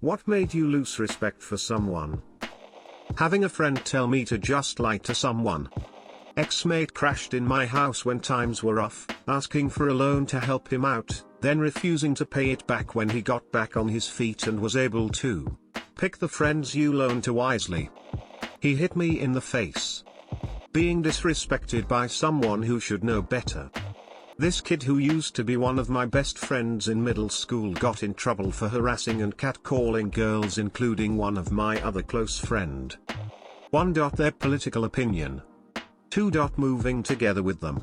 What made you lose respect for someone? Having a friend tell me to just lie to someone. Ex-mate crashed in my house when times were rough, asking for a loan to help him out, then refusing to pay it back when he got back on his feet and was able to. Pick the friends you loan to wisely. He hit me in the face. Being disrespected by someone who should know better. This kid who used to be one of my best friends in middle school got in trouble for harassing and catcalling girls, including one of my other close friend. 1. Their political opinion. 2. Moving together with them.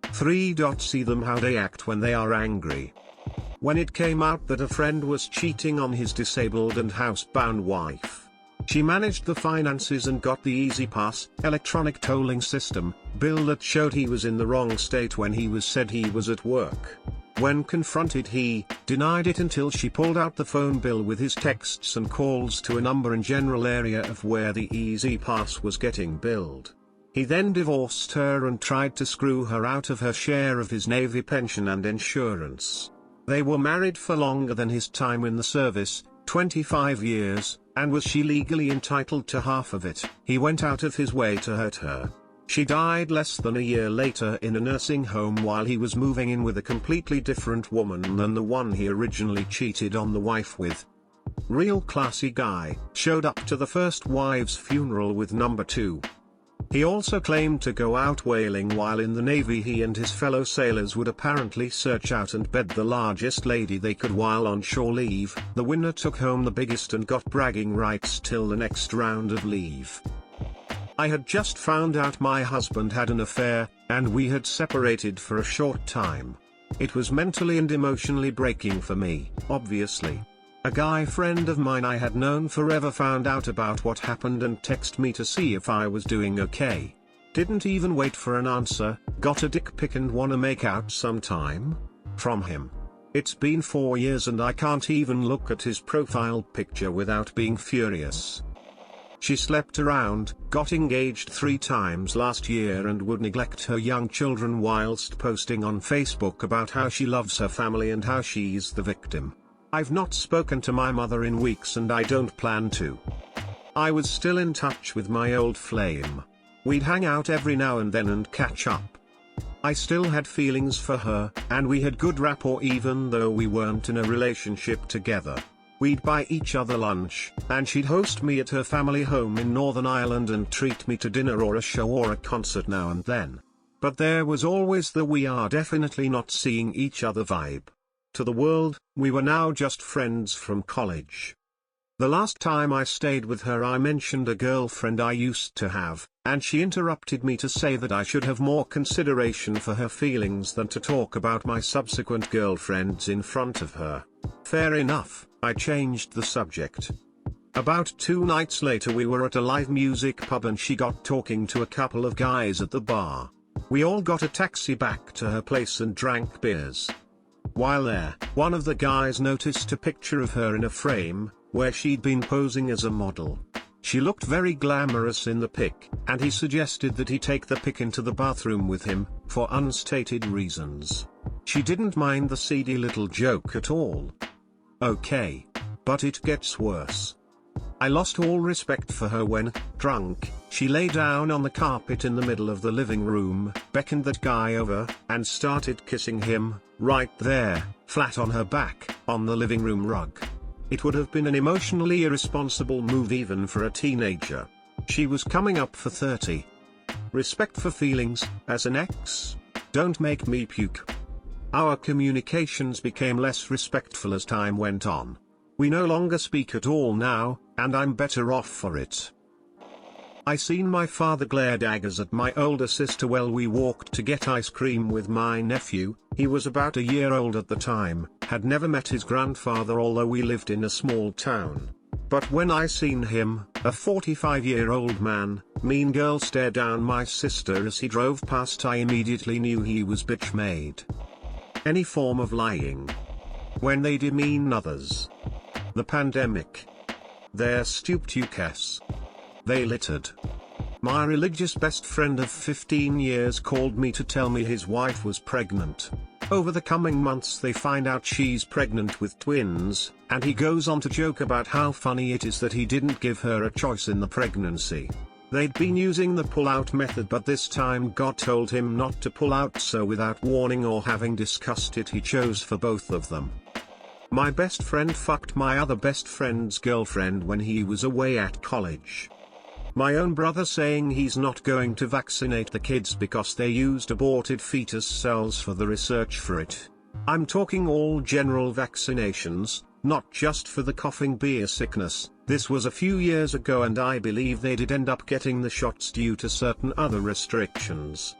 3. See them how they act when they are angry. When it came out that a friend was cheating on his disabled and housebound wife, she managed the finances and got the Easy Pass, electronic tolling system, bill that showed he was in the wrong state when he said he was at work. When confronted, he denied it until she pulled out the phone bill with his texts and calls to a number in general area of where the Easy Pass was getting billed. He then divorced her and tried to screw her out of her share of his Navy pension and insurance. They were married for longer than his time in the service, 25 years, and was she legally entitled to half of it. He went out of his way to hurt her. She died less than a year later in a nursing home while he was moving in with a completely different woman than the one he originally cheated on the wife with. Real classy guy, showed up to the first wife's funeral with number 2. He also claimed to go out whaling while in the Navy. He and his fellow sailors would apparently search out and bed the largest lady they could while on shore leave. The winner took home the biggest and got bragging rights till the next round of leave. I had just found out my husband had an affair, and we had separated for a short time. It was mentally and emotionally breaking for me, obviously. A guy friend of mine I had known forever found out about what happened and texted me to see if I was doing okay. Didn't even wait for an answer, got a dick pic and wanna make out sometime? From him. It's been 4 years and I can't even look at his profile picture without being furious. She slept around, got engaged 3 times last year and would neglect her young children whilst posting on Facebook about how she loves her family and how she's the victim. I've not spoken to my mother in weeks and I don't plan to. I was still in touch with my old flame. We'd hang out every now and then and catch up. I still had feelings for her, and we had good rapport even though we weren't in a relationship together. We'd buy each other lunch, and she'd host me at her family home in Northern Ireland and treat me to dinner or a show or a concert now and then. But there was always the we are definitely not seeing each other vibe. To the world, we were now just friends from college. The last time I stayed with her I mentioned a girlfriend I used to have, and she interrupted me to say that I should have more consideration for her feelings than to talk about my subsequent girlfriends in front of her. Fair enough, I changed the subject. About 2 nights later we were at a live music pub and she got talking to a couple of guys at the bar. We all got a taxi back to her place and drank beers. While there, one of the guys noticed a picture of her in a frame, where she'd been posing as a model. She looked very glamorous in the pic, and he suggested that he take the pic into the bathroom with him, for unstated reasons. She didn't mind the seedy little joke at all. Okay. But it gets worse. I lost all respect for her when, drunk, she lay down on the carpet in the middle of the living room, beckoned that guy over, and started kissing him, right there, flat on her back, on the living room rug. It would have been an emotionally irresponsible move even for a teenager. She was coming up for 30. Respect for feelings, as an ex? Don't make me puke. Our communications became less respectful as time went on. We no longer speak at all now, and I'm better off for it. I seen my father glare daggers at my older sister while we walked to get ice cream with my nephew. He was about a year old at the time, had never met his grandfather although we lived in a small town. But when I seen him, a 45-year-old man, mean girl stare down my sister as he drove past, I immediately knew he was bitch made. Any form of lying. When they demean others. The pandemic. Their stupid UCAS. They littered. My religious best friend of 15 years called me to tell me his wife was pregnant. Over the coming months they find out she's pregnant with twins, and he goes on to joke about how funny it is that he didn't give her a choice in the pregnancy. They'd been using the pull-out method, but this time God told him not to pull out, so without warning or having discussed it, he chose for both of them. My best friend fucked my other best friend's girlfriend when he was away at college. My own brother saying he's not going to vaccinate the kids because they used aborted fetus cells for the research for it. I'm talking all general vaccinations, not just for the coughing beer sickness. This was a few years ago, and I believe they did end up getting the shots due to certain other restrictions.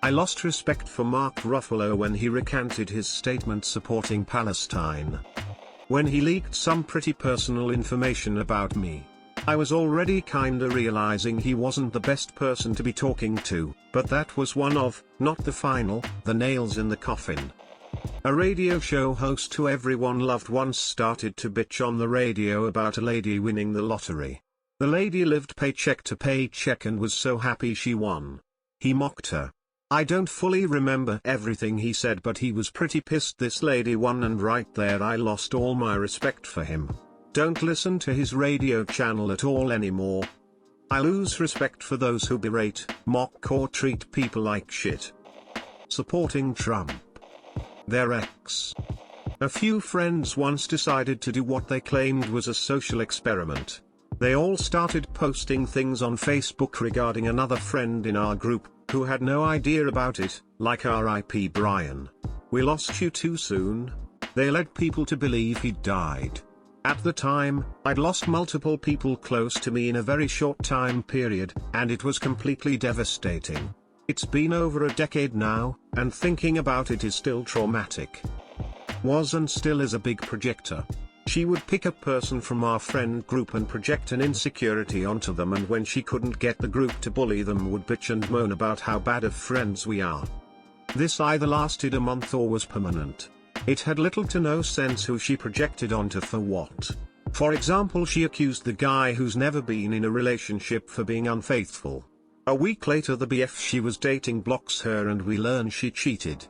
I lost respect for Mark Ruffalo when he recanted his statement supporting Palestine. When he leaked some pretty personal information about me, I was already kinda realizing he wasn't the best person to be talking to, but that was one of, not the final, the nails in the coffin. A radio show host who everyone loved once started to bitch on the radio about a lady winning the lottery. The lady lived paycheck to paycheck and was so happy she won. He mocked her. I don't fully remember everything he said, but he was pretty pissed this lady won, and right there I lost all my respect for him. Don't listen to his radio channel at all anymore. I lose respect for those who berate, mock or treat people like shit. Supporting Trump. Their ex. A few friends once decided to do what they claimed was a social experiment. They all started posting things on Facebook regarding another friend in our group, who had no idea about it, like R.I.P. Brian. We lost you too soon. They led people to believe he'd died. At the time, I'd lost multiple people close to me in a very short time period, and it was completely devastating. It's been over a decade now, and thinking about it is still traumatic. Was and still is a big projector. She would pick a person from our friend group and project an insecurity onto them, and when she couldn't get the group to bully them, would bitch and moan about how bad of friends we are. This either lasted a month or was permanent. It had little to no sense who she projected onto for what. For example, she accused the guy who's never been in a relationship for being unfaithful. A week later the BF she was dating blocks her and we learn she cheated.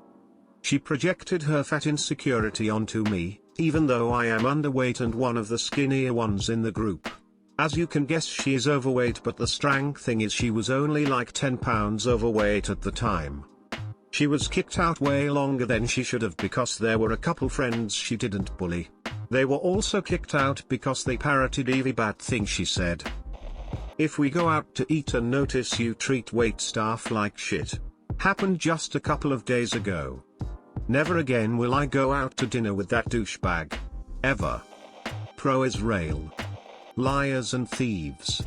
She projected her fat insecurity onto me, even though I am underweight and one of the skinnier ones in the group. As you can guess, she is overweight, but the strange thing is she was only like 10 pounds overweight at the time. She was kicked out way longer than she should have because there were a couple friends she didn't bully. They were also kicked out because they parroted every bad thing she said. If we go out to eat and notice you treat wait staff like shit. Happened just a couple of days ago. Never again will I go out to dinner with that douchebag. Ever. Pro-Israel. Liars and thieves.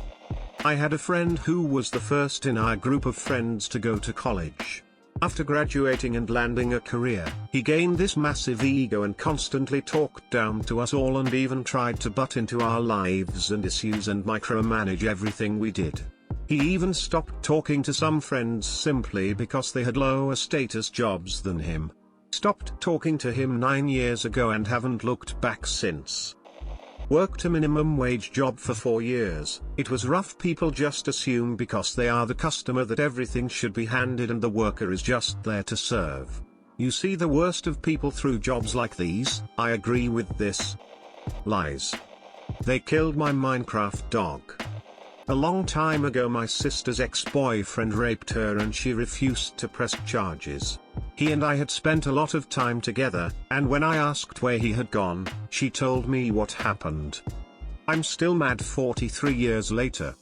I had a friend who was the first in our group of friends to go to college. After graduating and landing a career, he gained this massive ego and constantly talked down to us all and even tried to butt into our lives and issues and micromanage everything we did. He even stopped talking to some friends simply because they had lower status jobs than him. Stopped talking to him 9 years ago and haven't looked back since. Worked a minimum wage job for 4 years. It was rough. People just assume because they are the customer that everything should be handed and the worker is just there to serve. You see the worst of people through jobs like these. I agree with this. Lies. They killed my Minecraft dog. A long time ago my sister's ex-boyfriend raped her and she refused to press charges. He and I had spent a lot of time together, and when I asked where he had gone, she told me what happened. I'm still mad 43 years later.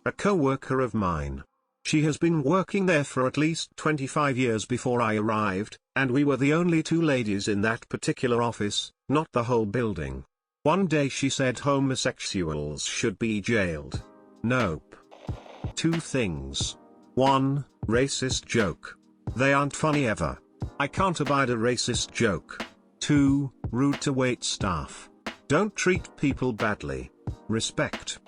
A co-worker of mine. She has been working there for at least 25 years before I arrived, and we were the only two ladies in that particular office, not the whole building. One day she said homosexuals should be jailed. Nope. 2 things. 1, racist joke. They aren't funny ever. I can't abide a racist joke. 2, rude to wait staff. Don't treat people badly. Respect.